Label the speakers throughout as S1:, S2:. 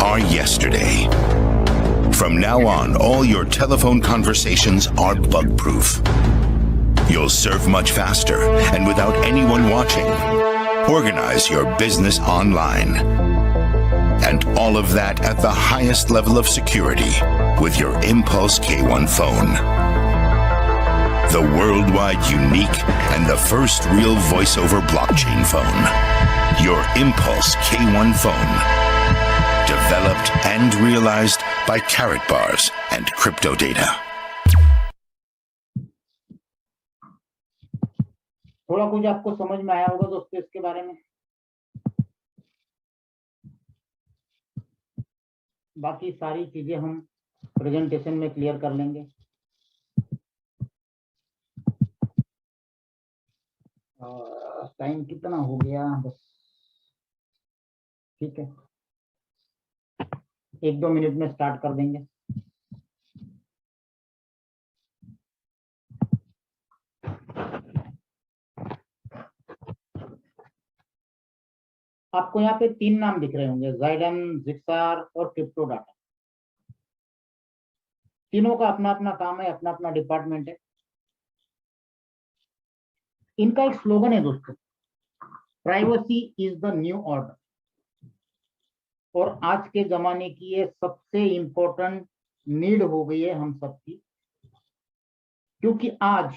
S1: are yesterday. From now on, all your telephone conversations are bug-proof. You'll surf much faster and without anyone watching. Organize your business online. And all of that at the highest level of security with your Impulse K1 phone. The worldwide unique and the first real voice-over blockchain phone. Your Impulse K1 phone. Developed and realized by Karatbars and Crypto Data.
S2: थोड़ा कुछ आपको समझ में आया होगा दोस्तों इसके बारे में। बाकी सारी चीजें हम प्रेजेंटेशन में क्लियर कर लेंगे। टाइम कितना हो गया, बस ठीक है, 1-2 मिनट में स्टार्ट कर देंगे। आपको यहाँ पे 3 नाम दिख रहे होंगे, ज़ाइडन, ज़िक्सार और क्रिप्टो डाटा। तीनों का अपना अपना काम है, अपना अपना डिपार्टमेंट है। इनका एक स्लोगन है दोस्तों, privacy is the new order. और आज के जमाने की ये सबसे इंपॉर्टेंट नीड हो गई है हम सबकी, क्योंकि आज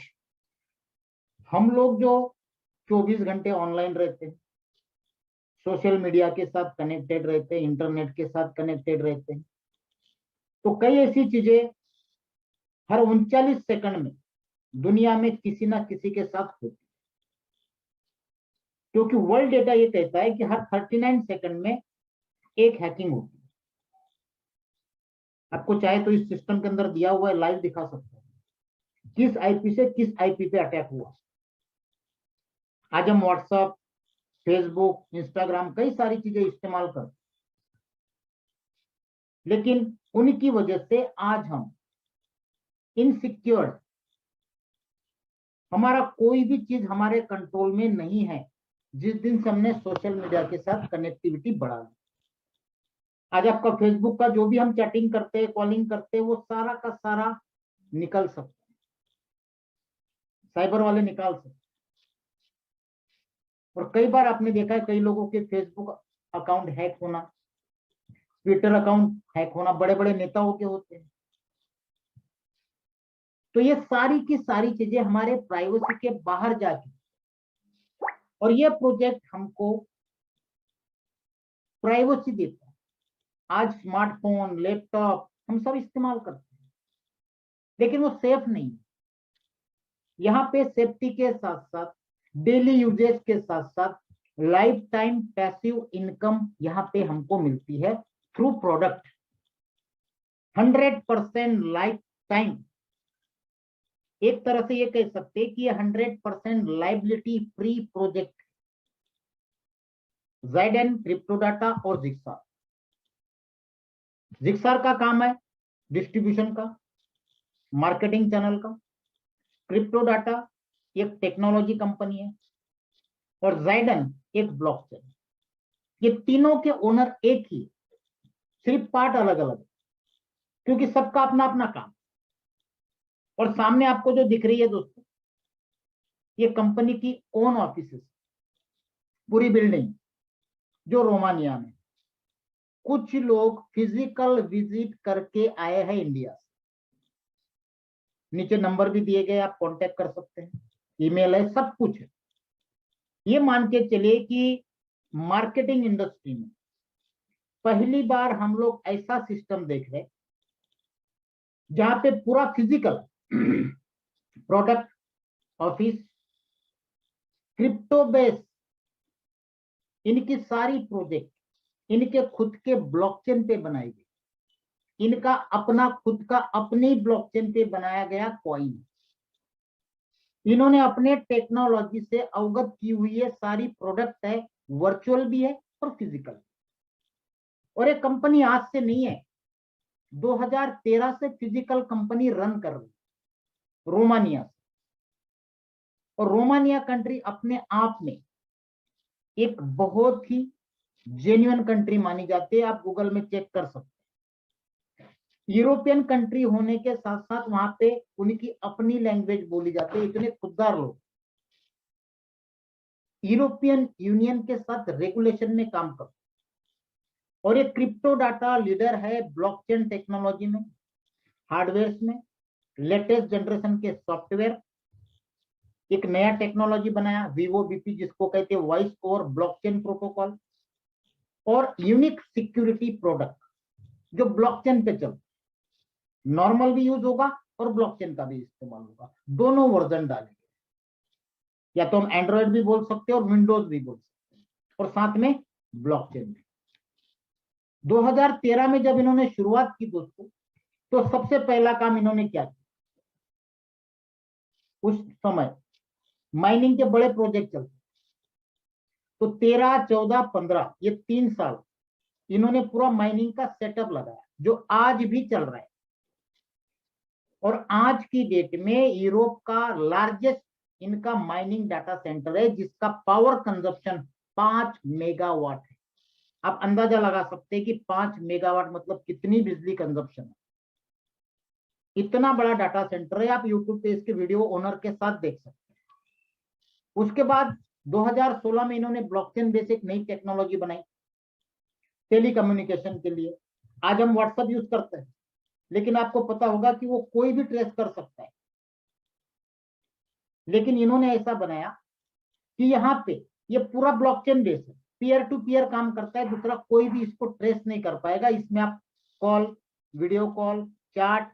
S2: हम लोग जो 24 घंटे ऑनलाइन रहते हैं, सोशल मीडिया के साथ कनेक्टेड रहते हैं, इंटरनेट के साथ कनेक्टेड रहते हैं, तो कई ऐसी चीजें हर 39 सेकंड में दुनिया में किसी ना किसी के साथ होती है। क्योंकि वर्ल्ड डेटा ये कहता है कि हर 39 सेकंड में एक हैकिंग होती है। आपको चाहे तो इस सिस्टम के अंदर दिया हुआ है, लाइव दिखा सकते हैं किस आईपी से किस आईपी पे अटैक हुआ। आज हम व्हाट्सएप, फेसबुक, इंस्टाग्राम, कई सारी चीजें इस्तेमाल करते हैं, लेकिन उनकी वजह से आज हम इनसिक्योर, हमारा कोई भी चीज हमारे कंट्रोल में नहीं है जिस दिन से हमने सोशल मीडिया के साथ कनेक्टिविटी बढ़ा ली। आज आपका फेसबुक का जो भी हम चैटिंग करते हैं, कॉलिंग करते हैं, वो सारा का सारा निकल सकता है, साइबर वाले निकाल सकते हैं। और कई बार आपने देखा है कई लोगों के फेसबुक अकाउंट हैक होना, ट्विटर अकाउंट हैक होना, बड़े बड़े नेताओं के होते हैं। तो ये सारी की सारी चीजें हमारे प्राइवेसी के बाहर जाके, और ये प्रोजेक्ट हमको प्राइवेसी देता है। आज स्मार्टफोन, लैपटॉप हम सब इस्तेमाल करते हैं, लेकिन वो सेफ नहीं है। यहाँ पे सेफ्टी के साथ साथ, डेली यूजेज के साथ साथ लाइफ टाइम पैसिव इनकम यहाँ पे हमको मिलती है थ्रू प्रोडक्ट। 100% लाइफ टाइम, एक तरह से ये कह सकते हैं कि ये 100% लाइबिलिटी फ्री प्रोजेक्ट। ज़ाइडन, क्रिप्टो डाटा और ज़िक्सार। ज़िक्सार का काम है डिस्ट्रीब्यूशन का, मार्केटिंग चैनल का। क्रिप्टो डाटा एक टेक्नोलॉजी कंपनी है और ज़ाइडन एक ब्लॉकचेन। ये तीनों के ओनर एक ही, सिर्फ पार्ट अलग अलग, क्योंकि सबका अपना अपना काम। और सामने आपको जो दिख रही है दोस्तों, ये कंपनी की ओन ऑफिस, पूरी बिल्डिंग जो रोमानिया में। कुछ लोग फिजिकल विजिट करके आए हैं इंडिया से। नीचे नंबर भी दिए गए, आप कांटेक्ट कर सकते हैं, ईमेल है, सब कुछ है। ये मान के चलिए कि मार्केटिंग इंडस्ट्री में पहली बार हम लोग ऐसा सिस्टम देख रहे जहां पे पूरा physical product, office, crypto base, इनकी सारी प्रोजेक्ट इनके खुद के ब्लॉकचेन पे बनाई गई। इनका अपना खुद का अपनी ब्लॉकचेन पे बनाया गया कॉइन। इन्होंने अपने टेक्नोलॉजी से अवगत की हुई है, सारी प्रोडक्ट है, वर्चुअल भी है और फिजिकल। और ये कंपनी आज से नहीं है, 2013 से फिजिकल कंपनी रन कर रही, रोमानिया से। और रोमानिया कंट्री अपने आप में एक बहुत ही जेन्युइन कंट्री मानी जाती है, आप गूगल में चेक कर सकते हैं। यूरोपियन कंट्री होने के साथ साथ वहां पे उनकी अपनी लैंग्वेज बोली जाती है, इतने खुददार लोग। यूरोपियन यूनियन के साथ रेगुलेशन में काम करते, और ये क्रिप्टो डाटा लीडर है ब्लॉकचेन टेक्नोलॉजी में, हार्डवेयर में, लेटेस्ट जनरेशन के सॉफ्टवेयर। एक नया टेक्नोलॉजी बनाया वीओबीपी, जिसको कहते हैं वॉइस ओवर ब्लॉकचेन प्रोटोकॉल, और यूनिक सिक्योरिटी प्रोडक्ट जो ब्लॉकचेन पे चलते, नॉर्मल भी यूज होगा और ब्लॉकचेन का भी इस्तेमाल होगा, दोनों वर्जन डालेंगे। या तो हम एंड्रॉइड भी बोल सकते हैं और विंडोज भी बोल सकते हैं, और साथ में ब्लॉकचेन भी। 2013 में जब इन्होंने शुरुआत की दोस्तों, तो सबसे पहला काम इन्होंने क्या किया, उस समय माइनिंग के बड़े प्रोजेक्ट चलते, तो 13, 14, 15 ये 3 साल इन्होंने पूरा माइनिंग का सेटअप लगाया, जो आज भी चल रहा है। और आज की डेट में यूरोप का लार्जेस्ट इनका माइनिंग डाटा सेंटर है, जिसका पावर कंजप्शन 5 मेगावाट है। आप अंदाजा लगा सकते हैं कि 5 मेगावाट मतलब कितनी बिजली कंजप्शन है। इतना बड़ा डाटा सेंटर है, आप यूट्यूब पे इसके वीडियो ओनर के साथ देख सकते हैं। उसके बाद 2016 में इन्होंने ब्लॉकचेन बेस्ड एक नई टेक्नोलॉजी बनाई टेलीकम्युनिकेशन के लिए। आज हम व्हाट्सएप यूज करते हैं, लेकिन आपको पता होगा कि वो कोई भी ट्रेस कर सकता है, लेकिन इन्होंने ऐसा बनाया कि यहाँ पे ये पूरा ब्लॉकचेन बेस्ड है, पीयर टू पीयर काम करता है, दूसरा कोई भी इसको ट्रेस नहीं कर पाएगा। इसमें आप call, video call, chat,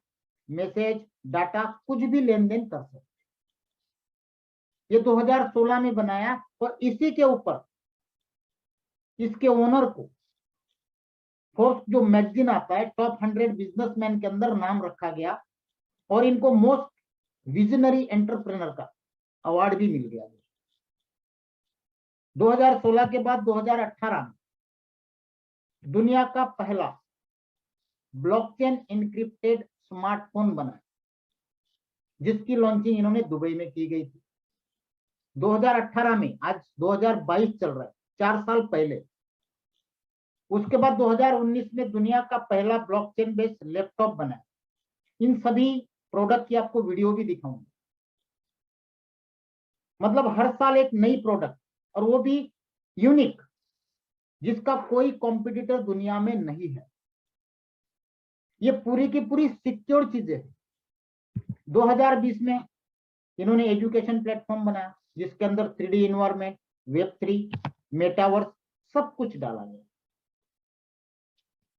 S2: message, data कुछ भी लेन देन कर सकते हैं। ये 2016 में बनाया, और इसी के ऊपर इसके ओनर को फोर्ब्स जो मैगजीन आता है टॉप 100 बिजनेसमैन के अंदर नाम रखा गया, और इनको मोस्ट विजनरी एंटरप्रेनर का अवार्ड भी मिल गया। 2016 के बाद 2018 में दुनिया का पहला ब्लॉकचेन इनक्रिप्टेड स्मार्टफोन बना, जिसकी लॉन्चिंग इन्होंने दुबई में की गई थी 2018 में। आज 2022 चल रहा है, 4 साल पहले। उसके बाद 2019 में दुनिया का पहला ब्लॉकचेन बेस्ड लैपटॉप बना। इन सभी प्रोडक्ट की आपको वीडियो भी दिखाऊंगा। मतलब हर साल एक नई प्रोडक्ट, और वो भी यूनिक, जिसका कोई कॉम्पिटिटर दुनिया में नहीं है। ये पूरी की पूरी सिक्योर चीजें हैं। 2020 में इन्होंने एजुकेशन प्लेटफॉर्म बनाया, जिसके अंदर 3D इन्वायरमेंट, Web3, मेटावर्स सब कुछ डाला गया।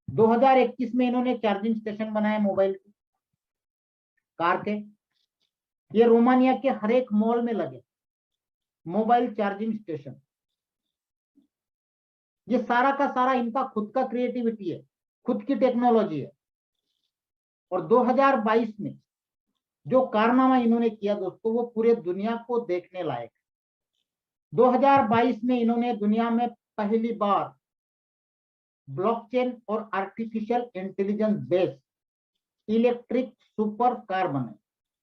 S2: 2021 में इन्होंने चार्जिंग स्टेशन बनाया मोबाइल के, कार के। ये रोमानिया के हर एक मॉल में लगे मोबाइल चार्जिंग स्टेशन। ये सारा का सारा इनका खुद का क्रिएटिविटी है, खुद की टेक्नोलॉजी है। और 2022 में जो कारनामा इन्होंने किया दोस्तों, वो पूरे दुनिया को देखने लायक है। 2022 में इन्होंने दुनिया में पहली बार ब्लॉकचेन और artificial intelligence based electric super car बनाई,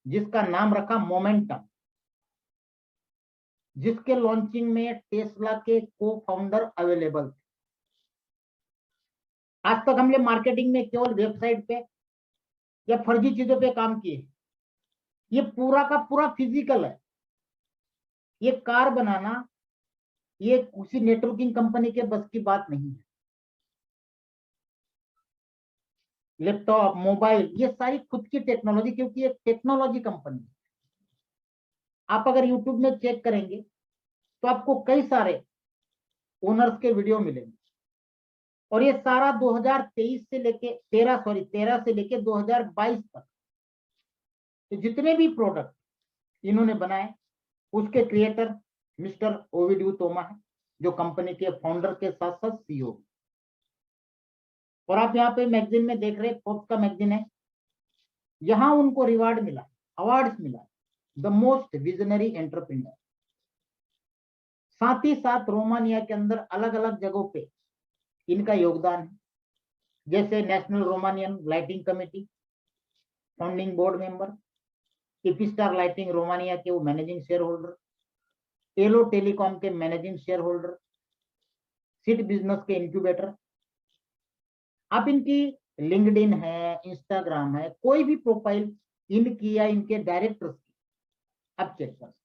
S2: जिसका नाम रखा मोमेंटम, जिसके लॉन्चिंग में टेस्ला के को फाउंडर अवेलेबल थे। आज तक हमने मार्केटिंग में केवल वेबसाइट पे या फर्जी चीजों पे काम किए। ये पूरा का पूरा फिजिकल है। ये कार बनाना ये उसी नेटवर्किंग कंपनी के बस की बात नहीं है। लैपटॉप, मोबाइल, ये सारी खुद की टेक्नोलॉजी, क्योंकि ये टेक्नोलॉजी कंपनी है। आप अगर यूट्यूब में चेक करेंगे तो आपको कई सारे ओनर्स के वीडियो मिलेंगे, और ये सारा 2023 से लेके 13 से लेके 2022 तक तो जितने भी प्रोडक्ट इन्होंने बनाए, उसके क्रिएटर मिस्टर ओविडियो तोमा है, जो कंपनी के फाउंडर के साथ साथ सीईओ। और आप यहाँ पे मैगजीन में देख रहे, फोर्ब्स का मैगजीन है, यहां उनको रिवार्ड मिला, अवार्ड्स मिला, द मोस्ट विजनरी एंटरप्रेन्योर। साथ ही साथ रोमानिया के अंदर अलग अलग जगहों पे इनका योगदान है, जैसे national Romanian lighting committee founding board member, इफिस्टार लाइटिंग रोमानिया के वो मैनेजिंग शेयर होल्डर, एलो टेलीकॉम के managing shareholder, seed business के इंक्यूबेटर। आप इनकी लिंक्डइन है, इंस्टाग्राम है, कोई भी प्रोफाइल इनकी या इनके डायरेक्टर्स की आप चेक कर सकते।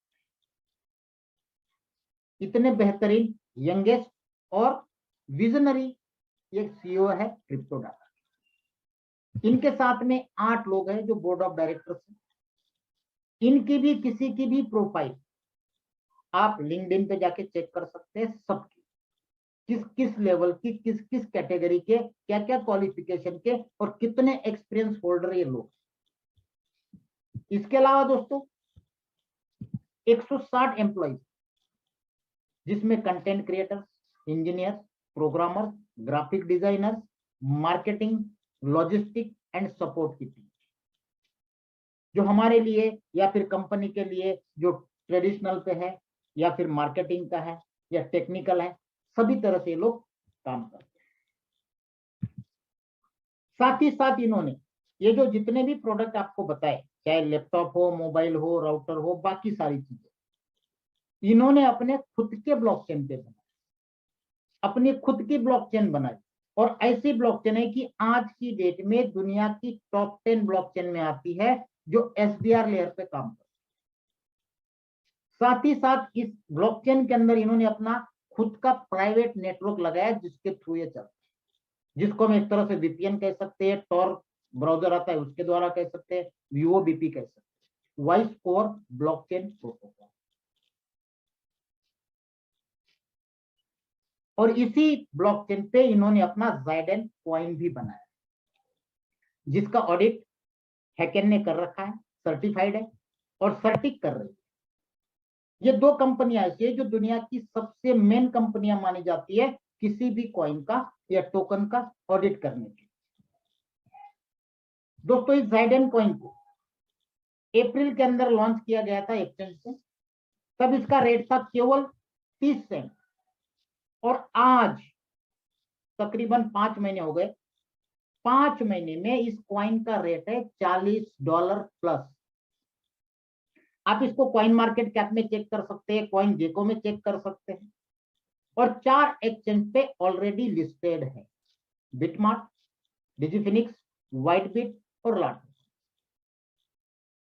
S2: इतने बेहतरीन, यंगेस्ट और विजनरी ये सीईओ है क्रिप्टो डाटा। इनके साथ में 8 लोग हैं जो बोर्ड ऑफ डायरेक्टर्स हैं। इनकी भी किसी की भी प्रोफाइल आप लिंक्डइन पे जाके चेक कर सकते हैं, सबकी किस किस लेवल की, किस किस कैटेगरी के, क्या क्या क्वालिफिकेशन के और कितने एक्सपीरियंस होल्डर ये लोग। इसके अलावा दोस्तों 160 एम्प्लॉइज, जिसमें content creators, engineers, programmers, graphic designers, marketing, logistic and support की टीम, जो हमारे लिए या फिर कंपनी के लिए जो ट्रेडिशनल पे है या फिर मार्केटिंग का है या टेक्निकल है, सभी तरह से लोग काम करते हैं। साथ ही साथ इन्होंने ये जो जितने भी प्रोडक्ट आपको बताए, चाहे लैपटॉप हो, मोबाइल हो, राउटर हो, बाकी सारी चीजें इन्होंने अपने खुद के ब्लॉकचेन पे बनाई, अपनी खुद की ब्लॉकचेन बनाई। और ऐसी ब्लॉकचेन है कि आज की डेट में दुनिया की टॉप 10 ब्लॉकचेन में आती है जो एसडीआर लेयर पे काम करती है। साथ ही साथ इस ब्लॉकचेन के अंदर इन्होंने अपना खुद का प्राइवेट नेटवर्क लगाया, जिसके थ्रू ये चलता है, जिसको हम एक तरह से वीपीएन कह सकते हैं, टॉर ब्राउजर आता है उसके द्वारा कह सकते हैं, वीओबीपी कह सकते हैं, वॉइस ओवर ब्लॉकचेन प्रोटोकॉल। और इसी ब्लॉकचेन पे इन्होंने अपना ज़ाइडेन कॉइन भी बनाया, जिसका ऑडिट हैकेन ने कर रखा है, सर्टिफाइड है और सर्टिक कर रही है। ये 2 कंपनियां ऐसी है जो दुनिया की सबसे मेन कंपनियां मानी जाती है किसी भी कॉइन का या टोकन का ऑडिट करने के। दोस्तों इस ज़ाइडेन कॉइन को अप्रैल के अंदर लॉन्च किया गया था एक्सचेंज से, तब इसका रेट था केवल 30 सेंट और आज तकरीबन 5 महीने हो गए, 5 महीने में इस कॉइन का रेट है $40 प्लस। आप इसको कॉइन मार्केट कैप में चेक कर सकते हैं, कॉइन गेको में चेक कर सकते हैं और 4 एक्सचेंज पे ऑलरेडी लिस्टेड है, बिटमार्ट, डिजिफिनिक्स, व्हाइटबिट और लाटो।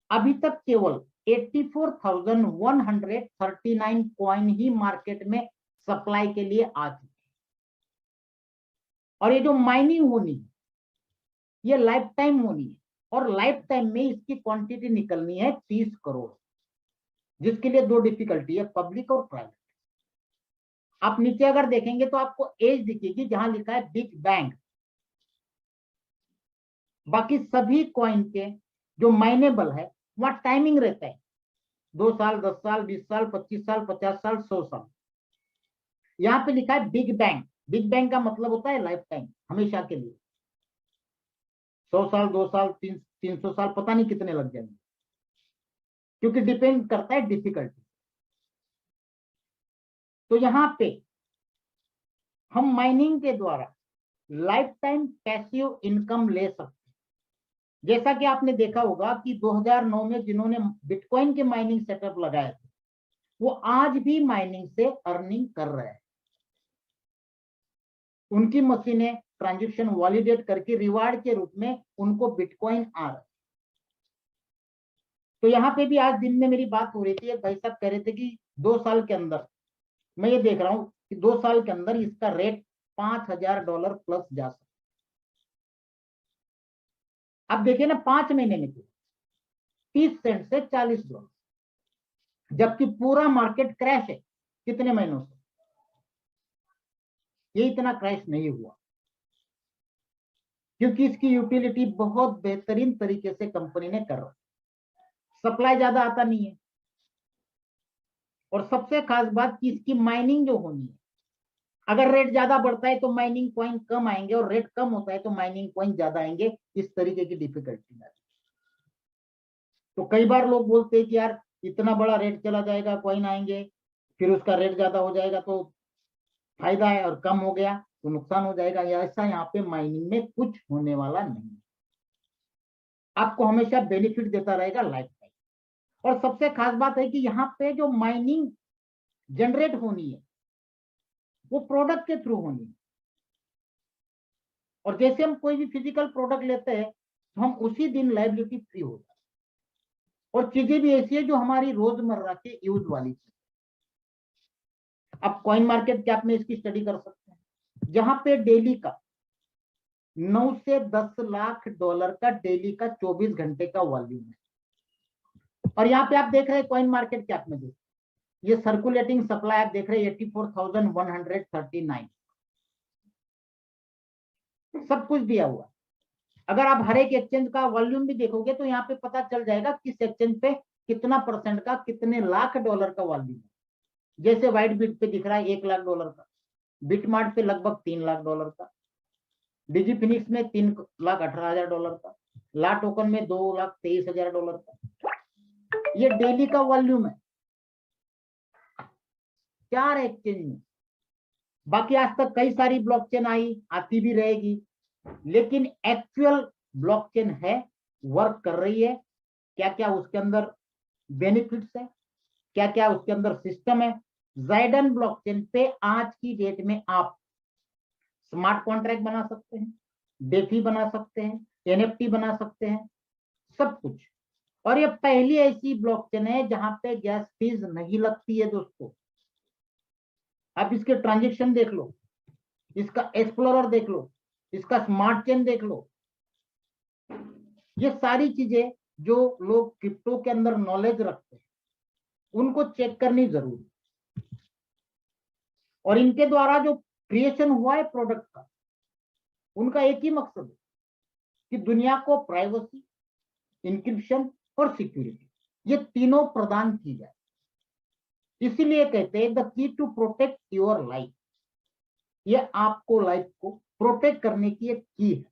S2: अभी तक केवल 84,139 कॉइन ही मार्केट में सप्लाई के लिए आ चुके हैं। और ये जो माइनिंग होनी है ये लाइफ टाइम होनी है और लाइफ टाइम में इसकी क्वांटिटी निकलनी है 30 करोड़, जिसके लिए 2 डिफिकल्टी है, पब्लिक और प्राइवेट। आप नीचे अगर देखेंगे तो आपको एज दिखेगी जहां लिखा है बिग बैंग। बाकी सभी कॉइन के जो माइनेबल है वहां टाइमिंग रहता है, 2 साल, 10 साल, 20 साल, 25 साल, 50 साल, 100 साल। यहाँ पे लिखा है बिग बैंग। बिग बैंग का मतलब होता है लाइफ टाइम, हमेशा के लिए। 100 साल, 2 साल, 300 साल, पता नहीं कितने लग जाएंगे, क्योंकि डिपेंड करता है डिफिकल्टी। तो यहाँ पे हम माइनिंग के द्वारा लाइफ टाइम पैसिव इनकम ले सकते हैं। जैसा कि आपने देखा होगा कि 2009 में जिन्होंने बिटकॉइन के माइनिंग सेटअप लगाए थे वो आज भी माइनिंग से अर्निंग कर रहे हैं। उनकी मशीनें ट्रांजैक्शन वैलिडेट करके रिवार्ड के रूप में उनको बिटकॉइन आ रहा है। तो यहाँ पे भी आज दिन में मेरी बात हो रही थी, एक भाई साहब कह रहे थे कि 2 साल के अंदर, मैं ये देख रहा हूं कि 2 साल के अंदर इसका रेट $5,000 प्लस जा सकता है। अब देखिए ना, 5 महीने में 30 सेंट से $40, जबकि पूरा मार्केट क्रैश है कितने महीनों से, ये इतना क्रैश नहीं हुआ क्योंकि इसकी यूटिलिटी बहुत बेहतरीन तरीके से कंपनी ने कर रखा। सप्लाई ज्यादा आता नहीं है और सबसे खास बात कि इसकी माइनिंग जो होनी है, अगर रेट ज्यादा बढ़ता है तो माइनिंग कॉइन कम आएंगे और रेट कम होता है तो माइनिंग कॉइन ज्यादा आएंगे। इस तरीके की डिफिकल्टी है। तो कई बार लोग बोलते हैं कि यार इतना बड़ा रेट चला जाएगा, कॉइन आएंगे, फिर उसका रेट ज्यादा हो जाएगा तो फायदा है और कम हो गया तो नुकसान हो जाएगा। ऐसा यहाँ पे माइनिंग में कुछ होने वाला नहीं, आपको हमेशा बेनिफिट देता रहेगा लाइफ टाइम। और सबसे खास बात है कि यहाँ पे जो माइनिंग जनरेट होनी है वो प्रोडक्ट के थ्रू होनी है। और जैसे हम कोई भी फिजिकल प्रोडक्ट लेते हैं तो हम उसी दिन लायबिलिटी फ्री हो जाते हैं। और चीजें भी ऐसी है जो हमारी रोजमर्रा के यूज वाली चीज। आप कॉइन मार्केट कैप में इसकी स्टडी कर सकते हैं, जहां पे डेली का 9 से 10 लाख डॉलर का डेली का 24 घंटे का वॉल्यूम है। और यहाँ पे आप देख रहे हैं कॉइन मार्केट कैप में ये सर्कुलेटिंग सप्लाई आप देख रहे हैं 84,139, सब कुछ दिया हुआ। अगर आप हर एक एक्सचेंज का वॉल्यूम भी देखोगे तो यहाँ पे पता चल जाएगा किस एक्सचेंज पे कितना परसेंट का कितने लाख डॉलर का वॉल्यूम है। जैसे व्हाइट बिट पे दिख रहा है 1 लाख डॉलर का, बिटमार्ट पे लगभग 3 लाख डॉलर का, डिजी फिनिक्स में 3,18,000 डॉलर का, ला टोकन में 2,23,000 डॉलर का। ये डेली का वॉल्यूम है 4 एक्सचेंज में। बाकी आज तक कई सारी ब्लॉकचेन आई, आती भी रहेगी, लेकिन एक्चुअल ब्लॉकचेन है, वर्क कर रही है, क्या क्या उसके अंदर बेनिफिट्स है, क्या क्या उसके अंदर सिस्टम है। ज़ाइडन ब्लॉकचेन पे आज की डेट में आप स्मार्ट कॉन्ट्रैक्ट बना सकते हैं, डेफी बना सकते हैं, एनएफटी बना सकते हैं, सब कुछ। और ये पहली ऐसी ब्लॉकचेन है जहां पे गैस फीस नहीं लगती है दोस्तों। आप इसके ट्रांजेक्शन देख लो, इसका एक्सप्लोरर देख लो, इसका स्मार्ट चेन देख लो। ये सारी चीजें जो लोग क्रिप्टो के अंदर नॉलेज रखते हैं उनको चेक करनी जरूरी है। और इनके द्वारा जो क्रिएशन हुआ है प्रोडक्ट का, उनका एक ही मकसद है कि दुनिया को प्राइवेसी, इंक्रिप्शन और सिक्योरिटी ये तीनों प्रदान की जाए। इसीलिए कहते हैं the key to protect your life. ये आपको लाइफ को प्रोटेक्ट करने की एक की है।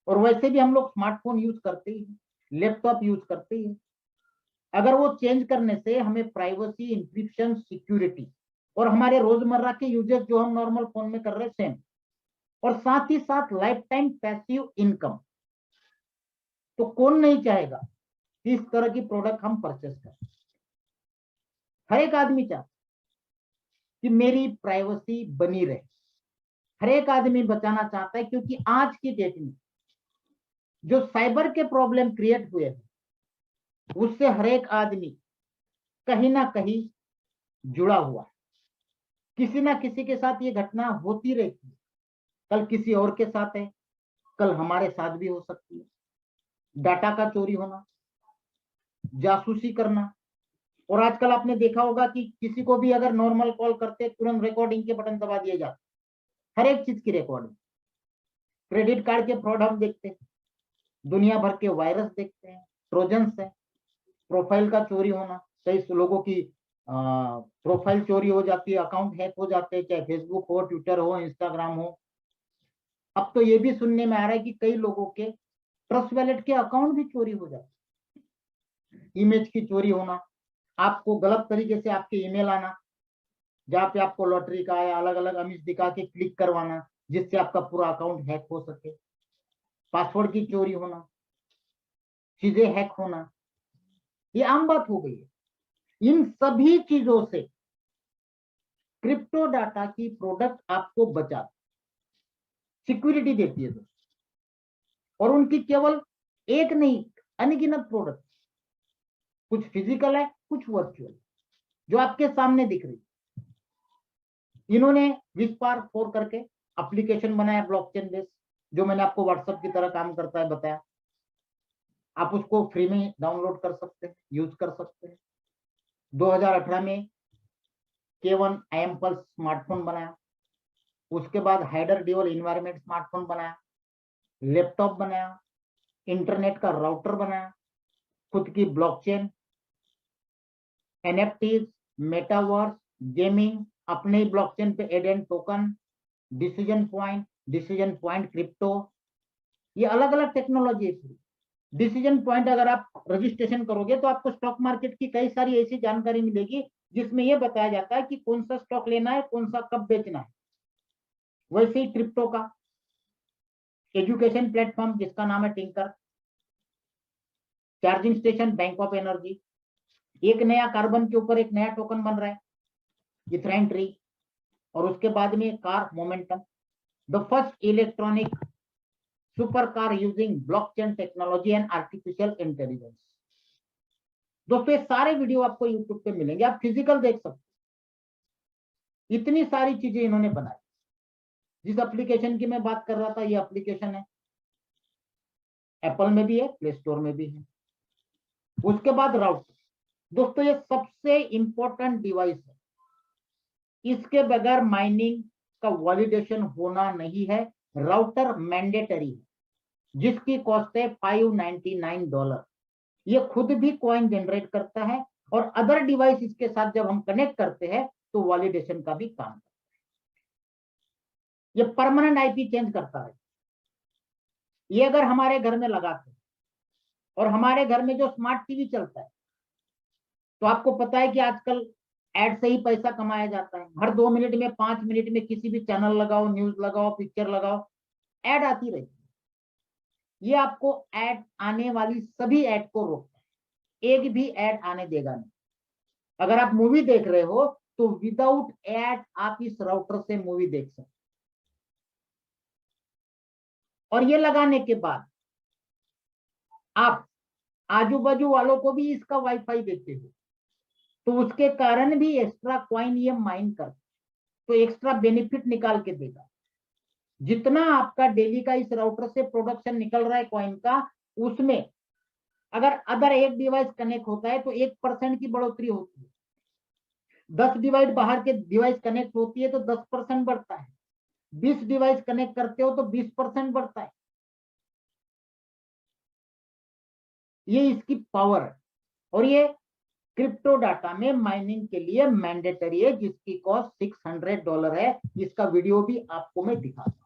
S2: और वैसे भी हम लोग स्मार्टफोन यूज करते ही, लैपटॉप यूज करते ही। अगर वो चेंज करने से हमें प्राइवेसी, इंक्रिप्शन, सिक्योरिटी और हमारे रोजमर्रा के यूजेस जो हम नॉर्मल फोन में कर रहे हैं सेम, और साथ ही साथ लाइफ टाइम पैसिव इनकम, तो कौन नहीं चाहेगा कि इस तरह की प्रोडक्ट हम परचेस करें। हर एक आदमी चाहता कि मेरी प्राइवेसी बनी रहे, हर एक आदमी बचाना चाहता है, क्योंकि आज की डेट में जो साइबर के प्रॉब्लम क्रिएट हुए हैं उससे हर एक आदमी कहीं ना कहीं जुड़ा हुआ है। किसी ना किसी के साथ ये घटना होती रहती है, कल किसी और के साथ है, कल हमारे साथ भी हो सकती है। डाटा का चोरी होना, जासूसी करना, और आजकल आपने देखा होगा कि किसी को भी अगर नॉर्मल कॉल करते तुरंत रिकॉर्डिंग के बटन दबा दिए जाते, हर एक चीज की रिकॉर्डिंग। क्रेडिट कार्ड के फ्रॉड हम देखते हैं, दुनिया भर के वायरस देखते हैं, ट्रोजन्स है, प्रोफाइल का चोरी होना, कई लोगों की प्रोफाइल चोरी हो जाती है, अकाउंट हैक हो जाते हैं, चाहे फेसबुक हो, ट्विटर हो, इंस्टाग्राम हो। अब तो ये भी सुनने में आ रहा है कि कई लोगों के ट्रस्ट वॉलेट के अकाउंट भी चोरी हो जाते। इमेज की चोरी होना, आपको गलत तरीके से आपके ईमेल आना जहाँ पे आपको लॉटरी का या अलग अलग अमीश दिखा के क्लिक करवाना जिससे आपका पूरा अकाउंट हैक हो सके। पासवर्ड की चोरी होना, चीजें हैक होना, ये आम बात हो गई है। इन सभी चीजों से क्रिप्टो डाटा की प्रोडक्ट आपको बचाती, सिक्योरिटी देती है दोस्तों। और उनकी केवल एक नहीं, अनगिनत प्रोडक्ट, कुछ फिजिकल है, कुछ वर्चुअल, जो आपके सामने दिख रही। इन्होंने विस्पार 4 करके एप्लीकेशन बनाया ब्लॉकचेन बेस, जो मैंने आपको व्हाट्सएप की तरह काम करता है बताया। आप उसको फ्री में डाउनलोड कर सकते हैं, यूज कर सकते हैं। 2018 में K1 IM पल्स स्मार्टफोन बनाया, उसके बाद हाइडर ड्यूअल इन्वायरमेंट स्मार्टफोन बनाया, लैपटॉप बनाया, इंटरनेट का राउटर बनाया, खुद की ब्लॉकचेन, एनएफटीज, मेटावर्स, गेमिंग, अपने ही ब्लॉकचेन पे एडेन टोकन, डिसीजन पॉइंट क्रिप्टो, ये अलग अलग टेक्नोलॉजी है। डिसीजन पॉइंट अगर आप रजिस्ट्रेशन करोगे तो आपको स्टॉक मार्केट की कई सारी ऐसी जानकारी मिलेगी जिसमें यह बताया जाता है कि कौन सा स्टॉक लेना है, कौन सा कब बेचना है। वैसे ही क्रिप्टो का एजुकेशन प्लेटफॉर्म जिसका नाम है tinker, charging station bank of energy, एक नया कार्बन के ऊपर एक नया टोकन बन रहा है, इथराइन ट्री, और उसके बाद में car momentum, the first electronic super car using blockchain technology and artificial intelligence. दोस्तों ये सारे वीडियो आपको यूट्यूब पे मिलेंगे, आप फिजिकल देख सकते, इतनी सारी चीजें इन्होंने बनाई। जिस एप्लीकेशन की मैं बात कर रहा था, ये एप्लीकेशन है, एप्पल में भी है, प्ले स्टोर में भी है। उसके बाद राउटर, दोस्तों ये सबसे इंपॉर्टेंट डिवाइस है, इसके बगैर माइनिंग का वैलिडेशन होना नहीं है। राउटर मैंडेटरी है, जिसकी कॉस्ट है $599। ये खुद भी कॉइन जनरेट करता है और अदर डिवाइस इसके साथ जब हम कनेक्ट करते हैं तो वैलिडेशन का भी काम करता है। ये परमानेंट आईपी चेंज करता है। ये अगर हमारे घर में लगाते और हमारे घर में जो स्मार्ट टीवी चलता है, तो आपको पता है कि आजकल एड से ही पैसा कमाया जाता है। हर 2 मिनट में 5 मिनट में किसी भी चैनल लगाओ, न्यूज लगाओ, पिक्चर लगाओ, एड आती रहती है। ये आपको एड आने वाली सभी एड को रोकता है, एक भी एड आने देगा नहीं। अगर आप मूवी देख रहे हो तो विदाउट एड आप इस राउटर से मूवी देख सकते। और ये लगाने के बाद आप आजू बाजू वालों को भी इसका वाईफाई देते हो, तो उसके कारण भी एक्स्ट्रा कॉइन ये माइन कर, तो एक्स्ट्रा बेनिफिट निकाल के देगा। जितना आपका डेली का इस राउटर से प्रोडक्शन निकल रहा है कॉइन का, उसमें अगर अदर एक डिवाइस कनेक्ट होता है तो 1% की बढ़ोतरी होती है। 10 डिवाइस बाहर के डिवाइस कनेक्ट होती है तो 10% बढ़ता है। 20 डिवाइस कनेक्ट करते हो तो 20% बढ़ता है। ये इसकी पावर है, और ये क्रिप्टो डाटा में माइनिंग के लिए मैंडेटरी है, जिसकी कॉस्ट $600 है। इसका वीडियो भी आपको मैं दिखाता हूं।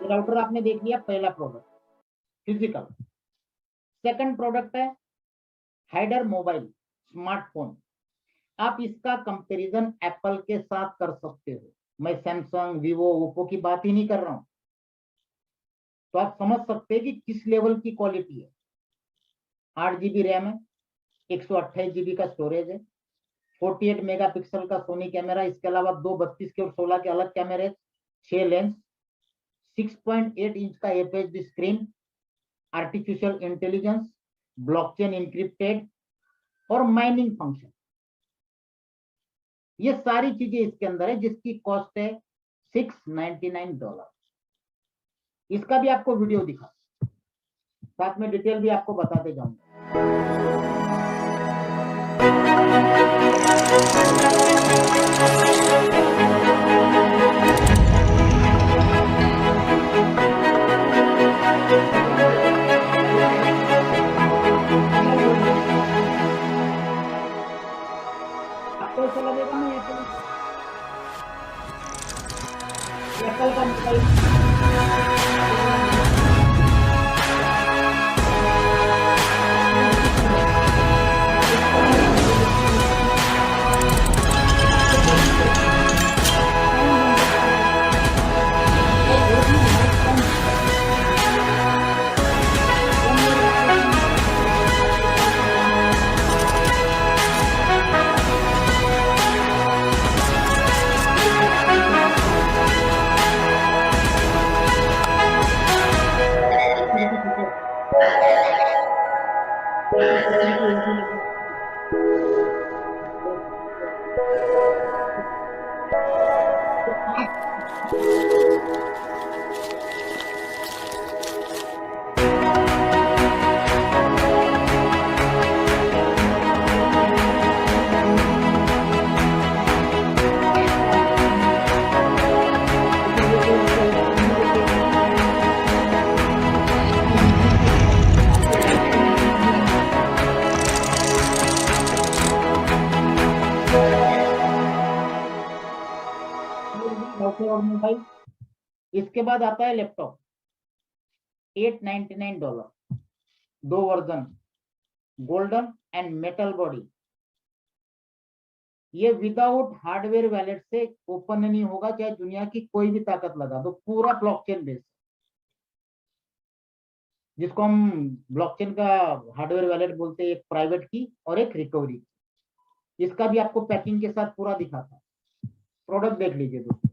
S2: राउटर आपने देख लिया, पहला प्रोडक्ट फिजिकल। सेकंड प्रोडक्ट है हाइडर मोबाइल स्मार्टफोन। आप इसका कंपैरिजन एप्पल के साथ कर सकते हो। मैं सैमसंग, वीवो, ओप्पो की बात ही नहीं कर रहा हूं, तो आप समझ सकते हैं कि किस लेवल की क्वालिटी है। 8 GB रैम है, 128 GB का स्टोरेज है, 48 मेगापिक्सल का सोनी कैमरा, इसके अलावा 2 32 के और 16 के अलग कैमरे, 6 लेंस, 6.8 इंच का FHD screen, artificial intelligence, blockchain encrypted और माइनिंग फंक्शन। ये सारी चीजें इसके अंदर है, जिसकी कॉस्ट है $699। इसका भी आपको वीडियो दिखा, साथ में डिटेल भी आपको बताते जाऊंगा। आपको ऐसा लगेगा ना एप्पल का मोबाइल और मोबाइल। इसके बाद आता है laptop, $899, 2 version, golden and metal body. ये विदाउट हार्डवेयर वैलेट से ओपन नहीं होगा, चाहे दुनिया की कोई भी ताकत लगा दो, पूरा ब्लॉकचेन बेस्ड, जिसको हम ब्लॉकचेन का हार्डवेयर वैलेट बोलते हैं, एक प्राइवेट की और एक रिकवरी। इसका भी आपको पैकिंग के साथ पूरा दिखाता, प्रोडक्ट देख लीजिए दोस्तों।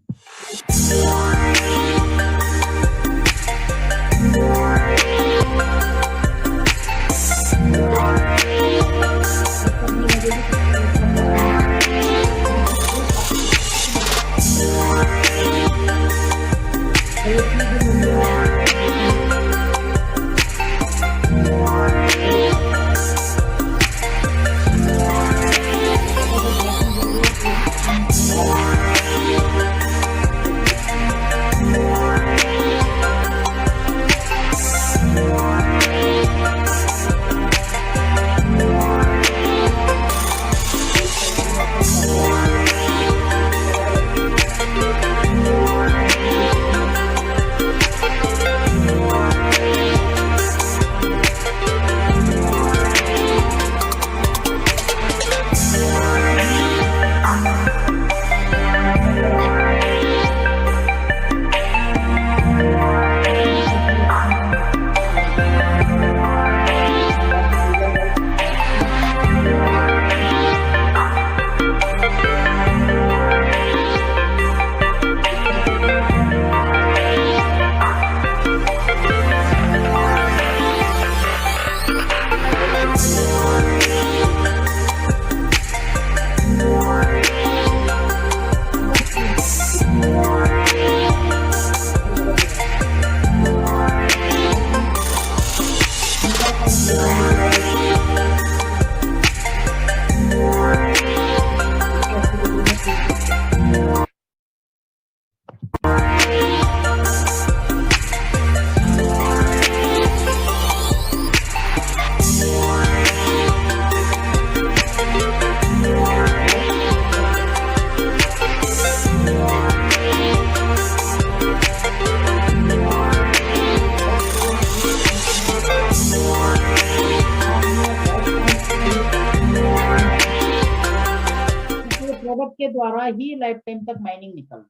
S2: प्रोडक्ट के द्वारा ही लाइफ टाइम तक माइनिंग निकल।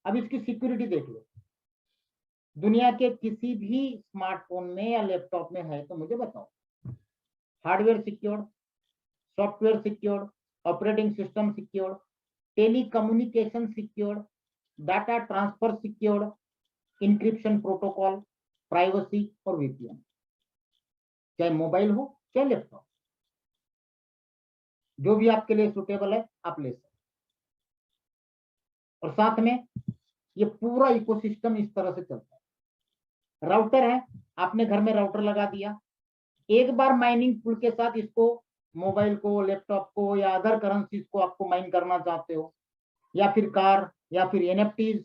S2: अब इसकी सिक्योरिटी देख लो, दुनिया के किसी भी स्मार्टफोन में या लैपटॉप में है तो मुझे बताओ। Hardware secured, software secured, operating system secured, telecommunication secured, data transfer secured, encryption protocol, privacy और वीपीएन। चाहे मोबाइल हो चाहे लैपटॉप, जो भी आपके लिए सुटेबल है आप ले सकते। और साथ में ये पूरा इकोसिस्टम इस तरह से चलता है। राउटर है, आपने घर में राउटर लगा दिया, एक बार माइनिंग टूल के साथ इसको, मोबाइल को, लैपटॉप को या अदर करेंसीज को आपको माइन करना चाहते हो, या फिर कार या फिर एनएफटीज,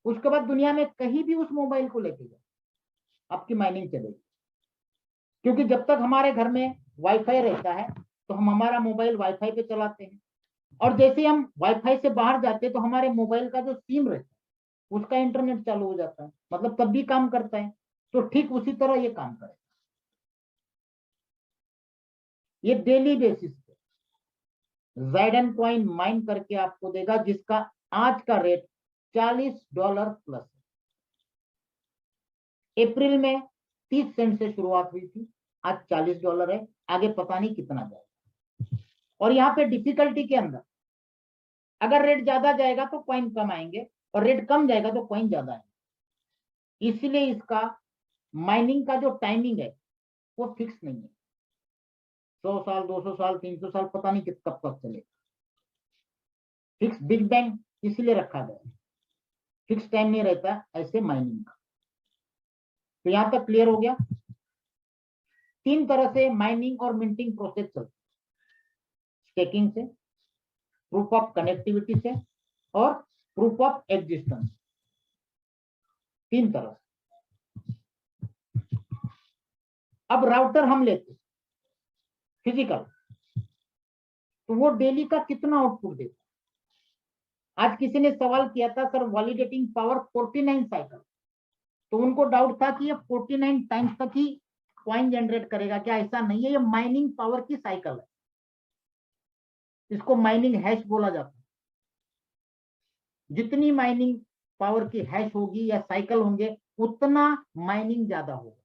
S2: उसके बाद दुनिया में कहीं भी उस मोबाइल को लेके जाओ, आपकी माइनिंग चलेगी। क्योंकि जब तक हमारे घर में वाईफाई रहता है तो हम हमारा मोबाइल वाईफाई पे चलाते हैं, और जैसे हम वाईफाई से बाहर जाते हैं तो हमारे मोबाइल का जो सिम रहता है उसका इंटरनेट चालू हो जाता है, मतलब तब भी काम करता है। तो ठीक उसी तरह ये काम करेगा। ये डेली बेसिस पे ज़ाइडन कॉइन माइन करके आपको देगा, जिसका आज का रेट $40 प्लस है। अप्रैल में 30 सेंट से शुरुआत हुई थी, आज $40 है, आगे पता नहीं कितना जाएगा। और यहाँ पे डिफिकल्टी के अंदर अगर रेट ज्यादा जाएगा तो कॉइन कम आएंगे, और रेट कम जाएगा तो कॉइन ज्यादा आएंगे। इसलिए इसका माइनिंग का जो टाइमिंग है वो फिक्स नहीं है। 100 साल, 200 साल, 300 साल, पता नहीं कब तक चलेगा। फिक्स बिग बैंग इसलिए रखा गया, फिक्स टाइम नहीं रहता ऐसे माइनिंग का। तो यहां तक क्लियर हो गया। 3 तरह से माइनिंग और मिंटिंग प्रोसेस चलती है, स्टेकिंग से, प्रूफ ऑफ कनेक्टिविटी से, और प्रूफ ऑफ एग्जिस्टेंस। 3 तरह से। अब राउटर हम लेते फिजिकल, तो वो डेली का कितना आउटपुट देता है। आज किसी ने सवाल किया था सर वैलिडेटिंग पावर 49 साइकिल, तो उनको डाउट था कि ये 49 टाइम्स तक ही कॉइन जनरेट करेगा क्या? ऐसा नहीं है, ये माइनिंग पावर की साइकिल है, इसको माइनिंग हैश बोला जाता है। जितनी माइनिंग पावर की हैश होगी या साइकिल होंगे उतना माइनिंग ज्यादा होगा।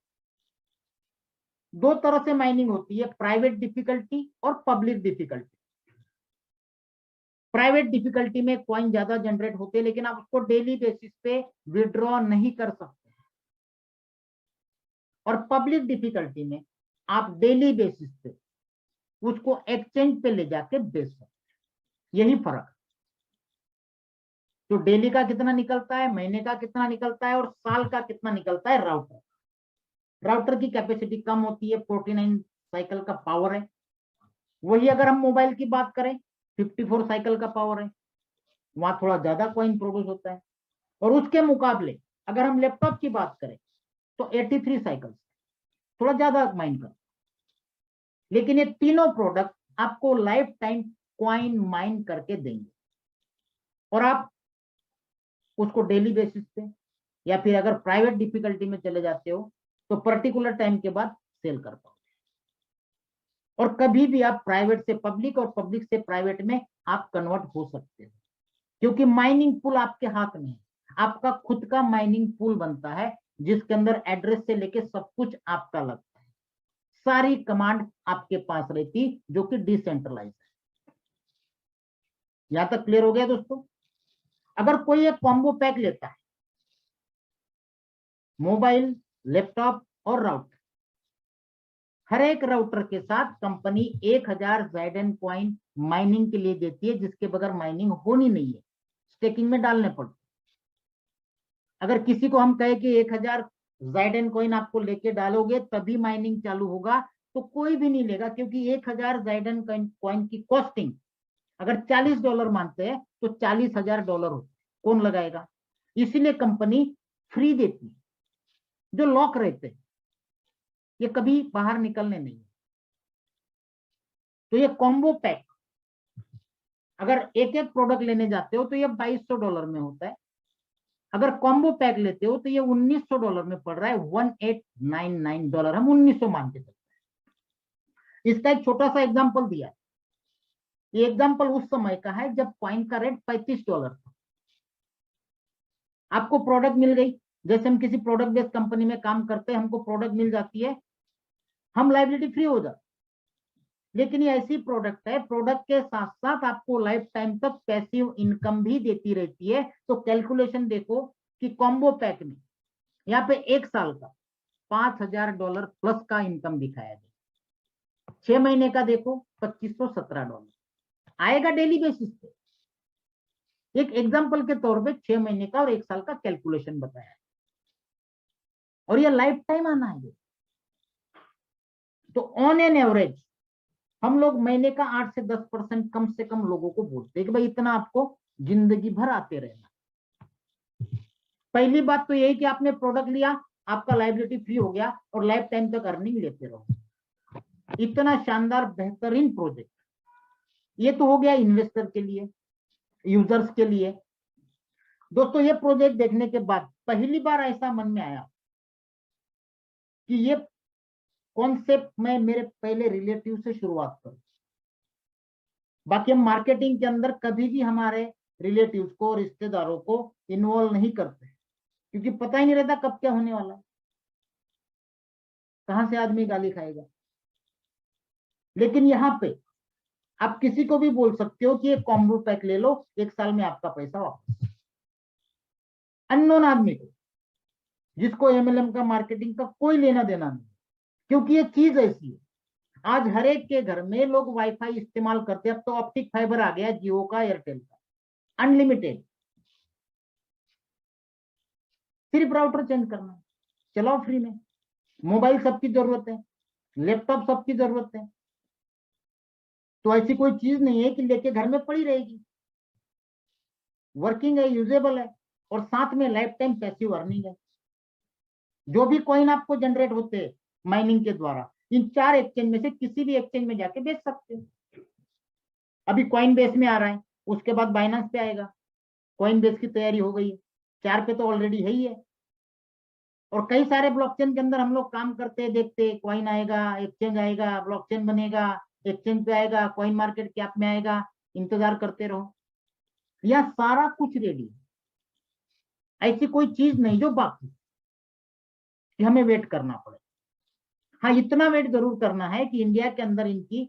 S2: दो तरह से माइनिंग होती है, प्राइवेट डिफिकल्टी और पब्लिक डिफिकल्टी। प्राइवेट डिफिकल्टी में कॉइन ज्यादा जनरेट होते हैं, लेकिन आप उसको डेली बेसिस पे विड्रॉ नहीं कर सकते। और पब्लिक डिफिकल्टी में आप डेली बेसिस पे उसको एक्सचेंज पे ले जाके बेच सकते। यही फर्क है। तो डेली का कितना निकलता है, महीने का कितना निकलता है और साल का कितना निकलता है राउटर की कैपेसिटी कम होती है, 49 साइकिल का पावर है। वही अगर हम मोबाइल की बात करें 54 साइकिल का पावर है, वहां थोड़ा ज्यादा कॉइन प्रोड्यूस होता है। और उसके मुकाबले अगर हम लैपटॉप की बात करें तो 83 साइकिल, थोड़ा ज्यादा माइन कर। लेकिन ये तीनों प्रोडक्ट आपको लाइफ टाइम कॉइन माइन करके देंगे और आप उसको डेली बेसिस पे या फिर अगर प्राइवेट डिफिकल्टी में चले जाते हो तो पर्टिकुलर टाइम के बाद सेल कर पाओगे। और कभी भी आप प्राइवेट से पब्लिक और पब्लिक से प्राइवेट में आप कन्वर्ट हो सकते हो, क्योंकि माइनिंग पूल आपके हाथ में है। आपका खुद का माइनिंग पूल बनता है जिसके अंदर एड्रेस से लेके सब कुछ आपका लगता है, सारी कमांड आपके पास रहती जो कि डिसेंट्रलाइज है। यहां तक क्लियर हो गया दोस्तों? अगर कोई एक कॉम्बो पैक लेता है, मोबाइल, लैपटॉप और राउटर, हर एक राउटर के साथ कंपनी 1000 ज़ाइडन कॉइन माइनिंग के लिए देती है, जिसके बगैर माइनिंग होनी नहीं है, स्टेकिंग में डालने पड़ते। अगर किसी को हम कहे कि 1000 ज़ाइडन कॉइन आपको लेके डालोगे तभी माइनिंग चालू होगा, तो कोई भी नहीं लेगा, क्योंकि 1000 ज़ाइडन कॉइन की कॉस्टिंग अगर $40 मानते हैं तो $40,000 होते, कौन लगाएगा? इसीलिए कंपनी फ्री देती है। जो लॉक रहते हैं ये कभी बाहर निकलने नहीं। तो ये कॉम्बो पैक अगर एक एक प्रोडक्ट लेने जाते हो तो ये $2200 में होता है। अगर कॉम्बो पैक लेते हो तो ये $1900 में पड़ रहा है, $1899, हम 1900 मान के चलते हैं। इसका एक छोटा सा एग्जांपल दिया है। ये एग्जांपल उस समय का है जब कॉइन का रेट $35 था। आपको प्रोडक्ट मिल गई, जैसे हम किसी प्रोडक्ट बेस्ड कंपनी में काम करते हैं, हमको प्रोडक्ट मिल जाती है, हम लायबिलिटी फ्री हो जाते। लेकिन ये ऐसी प्रोडक्ट है, प्रोडक्ट के साथ साथ आपको लाइफ टाइम तक पैसिव इनकम भी देती रहती है। तो कैलकुलेशन देखो कि कॉम्बो पैक में यहाँ पे एक साल का $5000 प्लस का इनकम दिखाया गया। 6 महीने का देखो $2517 आएगा डेली बेसिस पे। एक एग्जांपल के तौर पे 6 महीने का और एक साल का कैलकुलेशन बताया है, और ये लाइफ टाइम आना है। तो ऑन एन एवरेज हम लोग महीने का 8 से 10% कम से कम लोगों को बोलते हैं कि भाई इतना आपको जिंदगी भर आते रहना। पहली बात तो यही कि आपने प्रोडक्ट लिया, आपका लायबिलिटी फ्री हो गया और लाइफ टाइम तक अर्निंग लेते रहो। इतना शानदार बेहतरीन प्रोजेक्ट। ये तो हो गया इन्वेस्टर के लिए, यूजर्स के लिए। दोस्तों ये प्रोजेक्ट देखने के बाद पहली बार ऐसा मन में आया कि ये कॉन्सेप्ट मैं मेरे पहले रिलेटिव से शुरुआत करूं। बाकी हम मार्केटिंग के अंदर कभी भी हमारे रिलेटिव्स को, रिश्तेदारों को इन्वॉल्व नहीं करते, क्योंकि पता ही नहीं रहता कब क्या होने वाला है, कहां से आदमी गाली खाएगा। लेकिन यहाँ पे आप किसी को भी बोल सकते हो कि एक कॉम्बो पैक ले लो, एक साल में आपका पैसा वापस। अननोन आदमी को, जिसको एमएलएम का, मार्केटिंग का कोई लेना देना नहीं, क्योंकि ये चीज ऐसी है। आज हर एक के घर में लोग वाईफाई इस्तेमाल करते हैं। अब तो ऑप्टिक फाइबर आ गया, जियो का, एयरटेल का, अनलिमिटेड। सिर्फ राउटर चेंज करना है, चलाओ फ्री में। मोबाइल सबकी जरूरत है, लैपटॉप सबकी जरूरत है। तो ऐसी कोई चीज नहीं है कि लेके घर में पड़ी रहेगी, वर्किंग है, यूजेबल है, और साथ में लाइफ टाइम पैसिव अर्निंग है। जो भी कॉइन आपको जनरेट होते हैं माइनिंग के द्वारा, इन 4 एक्सचेंज में से किसी भी एक्सचेंज में जाके बेच सकते हो। अभी कॉइन बेस में आ रहा है, उसके बाद बाइनेंस पे आएगा, कॉइन बेस की तैयारी हो गई है, 4 पे तो ऑलरेडी है ही है। और कई सारे ब्लॉकचेन के अंदर हम लोग काम करते हैं, देखते हैं कॉइन आएगा, एक्सचेंज आएगा, ब्लॉकचेन बनेगा, एक्सचेंज पे आएगा, कॉइन मार्केट कैप में आएगा, इंतजार करते रहो। यह सारा कुछ रेडी है, ऐसी कोई चीज नहीं जो बाकी कि हमें वेट करना पड़े। हाँ, इतना वेट जरूर करना है कि इंडिया के अंदर इनकी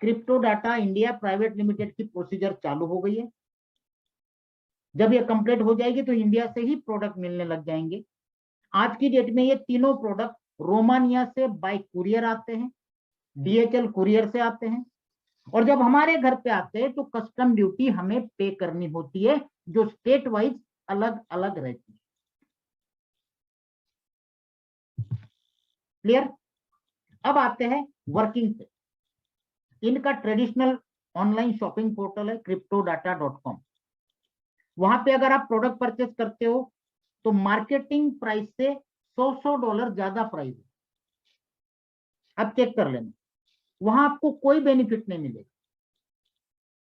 S2: crypto data India private limited की प्रोसीजर चालू हो गई है। जब ये कंप्लीट हो जाएगी तो इंडिया से ही प्रोडक्ट मिलने लग जाएंगे। आज की डेट में ये तीनों प्रोडक्ट रोमानिया से बाय कुरियर आते हैं, DHL कुरियर से आते हैं, और जब हमारे घर पे आते हैं तो कस्टम ड्यूटी हमें पे करनी होती है, जो स्टेट वाइज अलग अलग रहती है। क्लियर? अब आते हैं वर्किंग पे। इनका ट्रेडिशनल ऑनलाइन शॉपिंग पोर्टल है cryptodata.com। वहां पे अगर आप प्रोडक्ट परचेस करते हो तो मार्केटिंग प्राइस से $100 ज्यादा प्राइस है, अब चेक कर लेना। वहां आपको कोई बेनिफिट नहीं मिलेगा,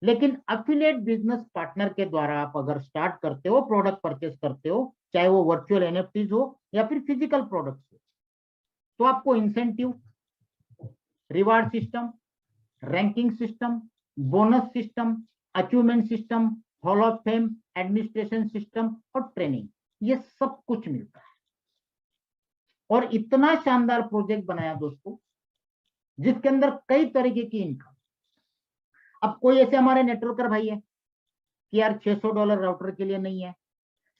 S2: लेकिन अफिलिएट बिजनेस पार्टनर के द्वारा आप अगर स्टार्ट करते हो, प्रोडक्ट परचेस करते हो, चाहे वो वर्चुअल NFTs हो या फिर फिजिकल प्रोडक्ट्स हो, तो आपको incentive, reward system, ranking system, bonus system, achievement system, hall of fame, administration system और ट्रेनिंग, ये सब कुछ मिलता है। और इतना शानदार प्रोजेक्ट बनाया दोस्तों, जिसके अंदर कई तरीके की इनकम। अब कोई ऐसे हमारे नेटवर्कर भाई है कि यार $600 राउटर के लिए नहीं है,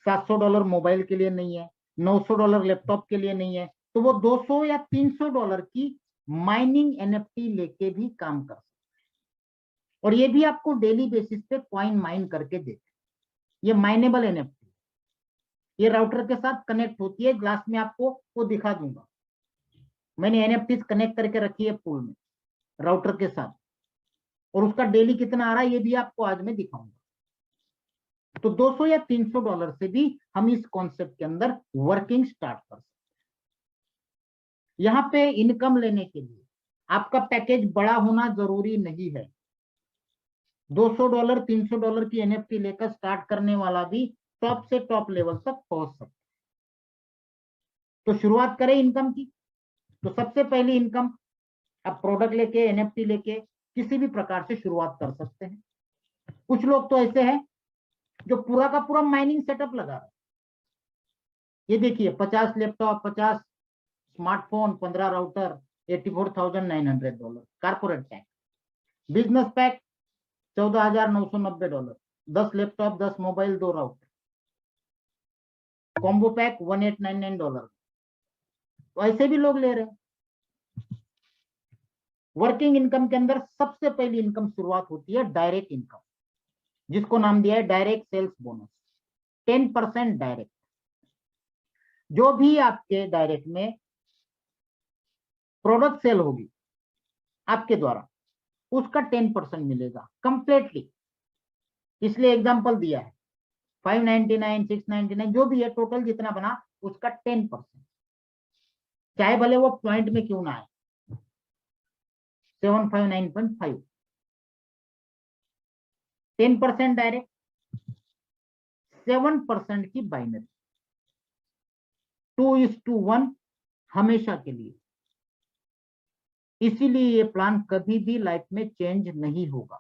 S2: $700 मोबाइल के लिए नहीं है, $900 लैपटॉप के लिए नहीं है, तो वो $200 या $300 की माइनिंग NFT लेके भी काम कर सकते हैं। और ये भी आपको डेली बेसिस पे कॉइन माइन करके देते हैं। ये माइनेबल NFT, ये राउटर के साथ कनेक्ट होती है। ग्लास में आपको वो दिखा दूंगा, मैंने NFTs कनेक्ट करके रखी है पूल में राउटर के साथ, और उसका डेली कितना आ रहा है ये भी आपको आज मैं दिखाऊंगा। तो $200 या $300 से भी हम इस कॉन्सेप्ट के अंदर वर्किंग स्टार्ट कर सकते हैं। यहाँ पे इनकम लेने के लिए आपका पैकेज बड़ा होना जरूरी नहीं है। $200 $300 की NFT लेकर स्टार्ट करने वाला भी टॉप से टॉप लेवल तक पहुंच सकता है। तो शुरुआत करें इनकम की। तो सबसे पहली इनकम, आप प्रोडक्ट लेके, NFT लेके किसी भी प्रकार से शुरुआत कर सकते हैं। कुछ लोग तो ऐसे हैं जो पूरा का पूरा माइनिंग सेटअप लगा रहे हैं। ये देखिए, 50 laptop, 50 smartphone, 15 router, $84,900 corporate pack. Business pack $14,990, 10 laptop, 10 mobile, 2 router. Combo pack $1899। तो ऐसे भी लोग ले रहे हैं। वर्किंग इनकम के अंदर सबसे पहली इनकम शुरुआत होती है डायरेक्ट इनकम, जिसको नाम दिया है डायरेक्ट सेल्स बोनस, 10% डायरेक्ट। जो भी आपके डायरेक्ट में प्रोडक्ट सेल होगी आपके द्वारा, उसका 10% मिलेगा कंप्लीटली। इसलिए एग्जांपल दिया है, 599, 699 जो भी है, टोटल जितना बना उसका 10%, चाहे भले वो पॉइंट में क्यों ना आए, 759.5। 10% डायरेक्ट, 7% की बाइनरी, 2:1 हमेशा के लिए। इसीलिए ये प्लान कभी भी लाइफ में चेंज नहीं होगा।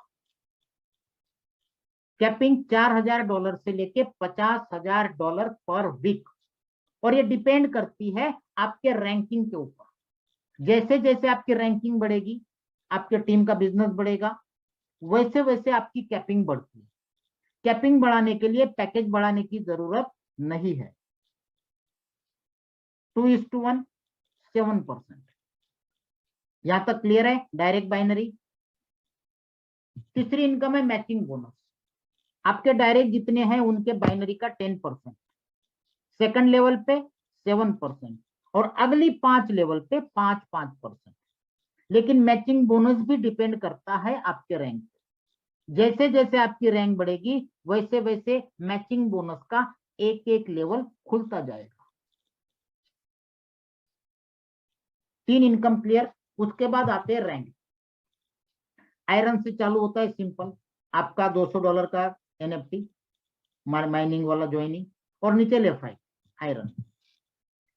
S2: कैपिंग $4,000 से लेके $50,000 पर वीक, और ये डिपेंड करती है आपके रैंकिंग के ऊपर। जैसे जैसे आपकी रैंकिंग बढ़ेगी, आपके टीम का बिजनेस बढ़ेगा, वैसे वैसे आपकी कैपिंग बढ़ती है। कैपिंग बढ़ाने के लिए पैकेज बढ़ाने की जरूरत नहीं है। 2:1, 7%। यहां तक क्लियर है? Direct binary. तीसरी इनकम है मैचिंग बोनस। आपके डायरेक्ट जितने हैं उनके बाइनरी का 10%, सेकंड लेवल पे 7%, और अगली 5 लेवल पे 5%। लेकिन मैचिंग बोनस भी डिपेंड करता है आपके रैंक पे। जैसे जैसे आपकी रैंक बढ़ेगी, वैसे वैसे मैचिंग बोनस का एक एक लेवल खुलता जाएगा। 3 इनकम क्लियर। उसके बाद आते हैं रैंक। आयरन से चालू होता है, सिंपल, आपका $200 का NFT, माइनिंग वाला ज्वाइनिंग, और नीचे लेफ्ट राइट आयरन।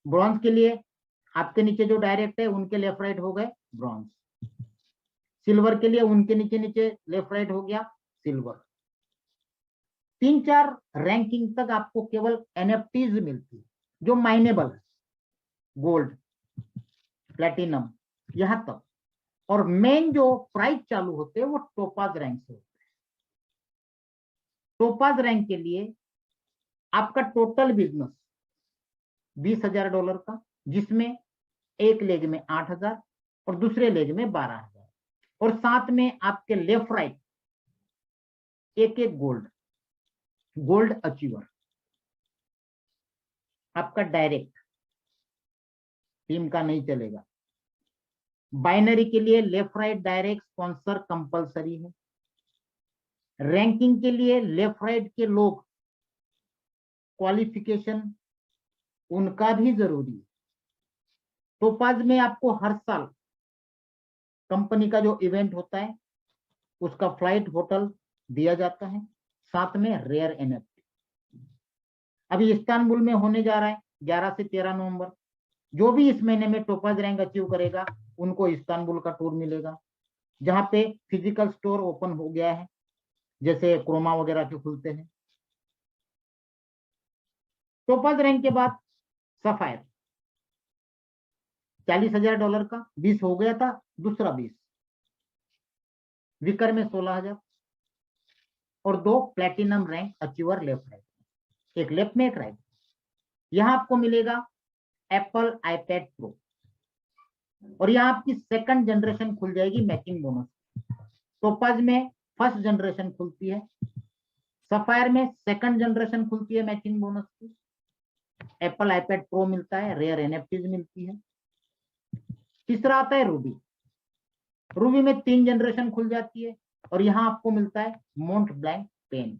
S2: ब्रॉन्ज के लिए आपके नीचे जो डायरेक्ट है उनके लेफ्ट राइट हो गए ब्रॉन्ज। सिल्वर के लिए उनके नीचे नीचे लेफ्ट राइट हो गया सिल्वर। 3-4 रैंकिंग तक आपको केवल एनएफटीज मिलती है जो माइनेबल है, गोल्ड, प्लेटिनम, यहां तक। और मेन जो प्राइस चालू होते हैं वो टोपाज रैंक से होते हैं। टोपाज रैंक के लिए आपका टोटल बिजनेस $20,000 का, जिसमें एक लेग में 8,000 और दूसरे लेग में 12,000, और साथ में आपके लेफ्ट राइट एक एक गोल्ड अचीवर। आपका डायरेक्ट टीम का नहीं चलेगा। बाइनरी के लिए left right direct sponsor compulsory है। रैंकिंग के लिए लेफ्ट राइट के लोग क्वालिफिकेशन उनका भी जरूरी है। टोपाज में आपको हर साल कंपनी का जो इवेंट होता है उसका फ्लाइट होटल दिया जाता है, साथ में रेयर एनएफटी। अभी इस्तांबुल में होने जा रहा है 11 से 13 नवंबर। जो भी इस महीने में टोपाज रैंक अचीव करेगा उनको इस्तांबुल का टूर मिलेगा, जहां पे फिजिकल स्टोर ओपन हो गया है, जैसे क्रोमा वगैरह के खुलते हैं। टोपाज रैंक के बाद सफायर $40,000 का, 20 हो गया था, दूसरा 20। विकर में 16,000 और 2 platinum rank achiever left right, एक लेफ्ट में एक राइट। यहां आपको मिलेगा एप्पल आईपैड प्रो, और यहां आपकी सेकंड जनरेशन खुल जाएगी मैचिंग बोनस। टोपाज में फर्स्ट जनरेशन खुलती है, सफायर में सेकंड जनरेशन खुलती है मैचिंग बोनस की। एप्पल आईपैड प्रो मिलता है, रेयर एनएफटीज मिलती है। तीसरा आता है रूबी में 3 जनरेशन खुल जाती है, और यहां आपको मिलता है मोंट ब्लैंक पेन।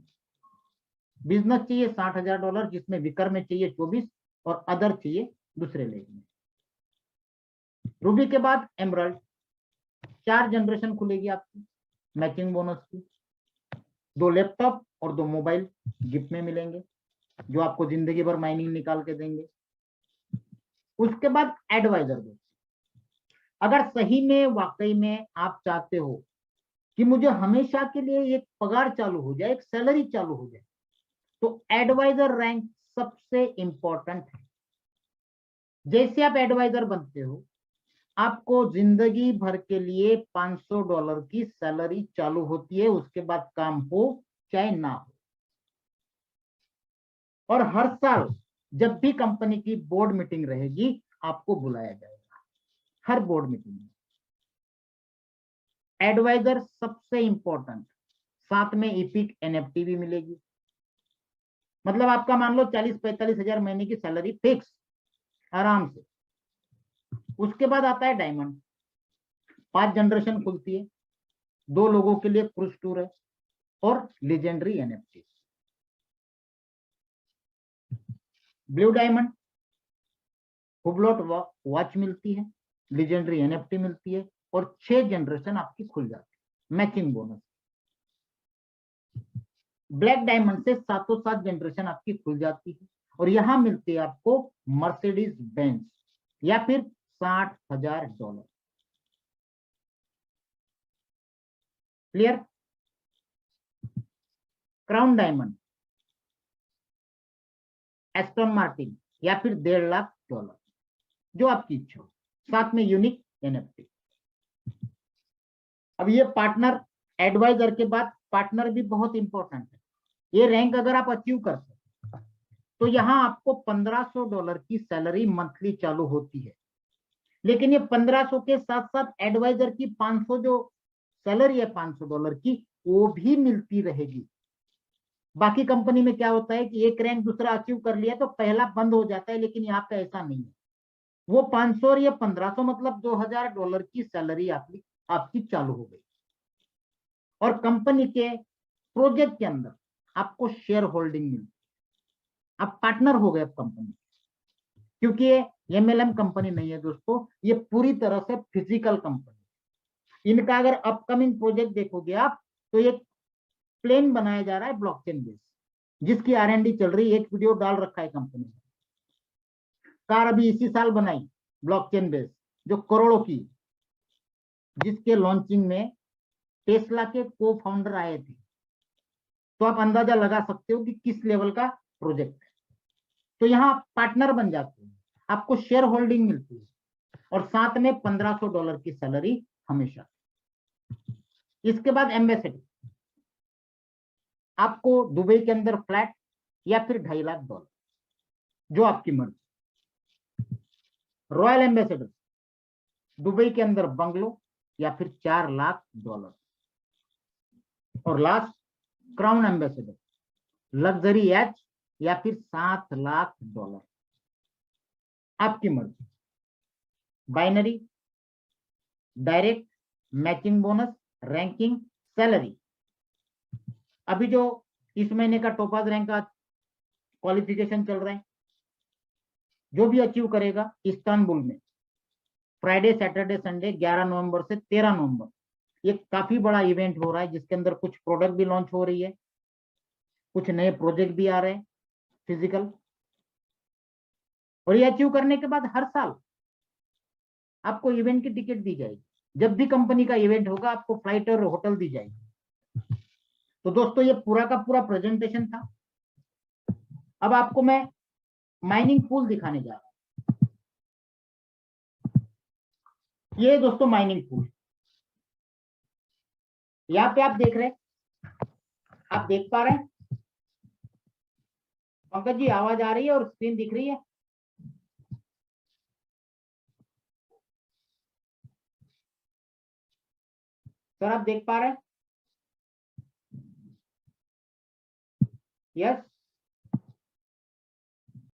S2: बिजनेस चाहिए $60,000, जिसमें विकर में चाहिए 24 और अदर चाहिए दूसरे लेग में। रूबी के बाद एमरल्ड, 4 जनरेशन खुलेगी आपकी मैचिंग बोनस की। 2 लैपटॉप और 2 मोबाइल गिफ्ट में मिलेंगे, जो आपको जिंदगी भर माइनिंग निकाल के देंगे। उसके बाद एडवाइजर दो। अगर सही में वाकई में आप चाहते हो कि मुझे हमेशा के लिए एक पगार चालू हो जाए, एक सैलरी चालू हो जाए, तो एडवाइजर रैंक सबसे इंपॉर्टेंट है। जैसे आप एडवाइजर बनते हो, आपको जिंदगी भर के लिए $500 की सैलरी चालू होती है, उसके बाद काम हो चाहे ना हो। और हर साल जब भी कंपनी की बोर्ड मीटिंग रहेगी आपको बुलाया जाएगा, हर बोर्ड मीटिंग में। एडवाइजर सबसे इंपॉर्टेंट, साथ में इपिक एनएफटी भी मिलेगी। मतलब आपका मान लो 40-45 हजार महीने की सैलरी फिक्स आराम से। उसके बाद आता है डायमंड, 5 जनरेशन खुलती है, 2 लोगों के लिए क्रूज टूर है और legendary NFT. Blue diamond, Hublot watch मिलती है, लीजेंडरी एनएफटी मिलती है, और 6 जनरेशन आपकी खुल जाती है मैचिंग बोनस। ब्लैक डायमंड से 7 जनरेशन आपकी खुल जाती है, और यहां मिलती है आपको मर्सिडीज बेंज या फिर $60,000। Clear? Crown diamond, Aston Martin या फिर $1.5 लाख, जो आपकी इच्छा हो, साथ में यूनिक एनएफटी। अब ये पार्टनर, एडवाइजर के बाद पार्टनर भी बहुत इंपॉर्टेंट है। ये रैंक अगर आप अचीव करते हैं तो यहां आपको $1,500 की सैलरी मंथली चालू होती है, लेकिन ये 1500 के साथ साथ एडवाइजर की 500 जो सैलरी है $500 की, वो भी मिलती रहेगी। बाकी कंपनी में क्या होता है कि एक रैंक दूसरा अचीव कर लिया तो पहला बंद हो जाता है, लेकिन यहाँ पे ऐसा नहीं है। वो 500 और ये 1500 मतलब $2,000 की सैलरी आपकी चालू हो गई। और कंपनी के प्रोजेक्ट के अंदर आपको शेयर होल्डिंग मिलती है, आप पार्टनर हो गए अब कंपनी। क्योंकि ये एमएलएम कंपनी नहीं है दोस्तों, ये पूरी तरह से फिजिकल कंपनी। इनका अगर अपकमिंग प्रोजेक्ट देखोगे आप तो एक प्लेन बनाया जा रहा है ब्लॉकचेन बेस, जिसकी R&D चल रही है, एक वीडियो डाल रखा है कंपनी ने। कार अभी इसी साल बनाई ब्लॉकचेन बेस, जो करोड़ों की, जिसके लॉन्चिंग में टेस्ला के को फाउंडर आए थे। तो आप अंदाजा लगा सकते हो कि किस लेवल का प्रोजेक्ट है। तो यहाँ आप पार्टनर बन जाते हैं, आपको शेयर होल्डिंग मिलती है, और साथ में $1500 की सैलरी हमेशा। इसके बाद एम्बेसडर, आपको दुबई के अंदर फ्लैट या फिर $2.5 लाख, जो आपकी मर्जी। रॉयल एम्बेसडर, दुबई के अंदर बंगलो या फिर $4 लाख। और last, crown ambassador, luxury H या फिर $7 लाख, आपकी मर्जी। Binary, direct, matching bonus, ranking, salary. अभी जो इस महीने का टोपाज रैंक का क्वालिफिकेशन चल रहा है, जो भी अचीव करेगा इस्तांबुल में फ्राइडे सैटरडे संडे 11 नवंबर से 13 नवंबर, ये काफी बड़ा इवेंट हो रहा है, जिसके अंदर कुछ प्रोडक्ट भी लॉन्च हो रही है, कुछ नए प्रोजेक्ट भी आ रहे हैं फिजिकल। और ये अचीव करने के बाद हर साल आपको इवेंट की टिकट दी जाएगी। जब भी कंपनी का इवेंट होगा, आपको फ्लाइट और होटल दी जाएगी। तो दोस्तों, ये पूरा का पूरा प्रेजेंटेशन था। अब आपको मैं माइनिंग पूल दिखाने जा रहा हूं। ये दोस्तों माइनिंग पूल, यहाँ पे आप देख रहे हैं, आप देख पा रहे हैं पंकज जी? आवाज आ रही है और स्क्रीन दिख रही है? सर आप देख पा रहे हैं? यस।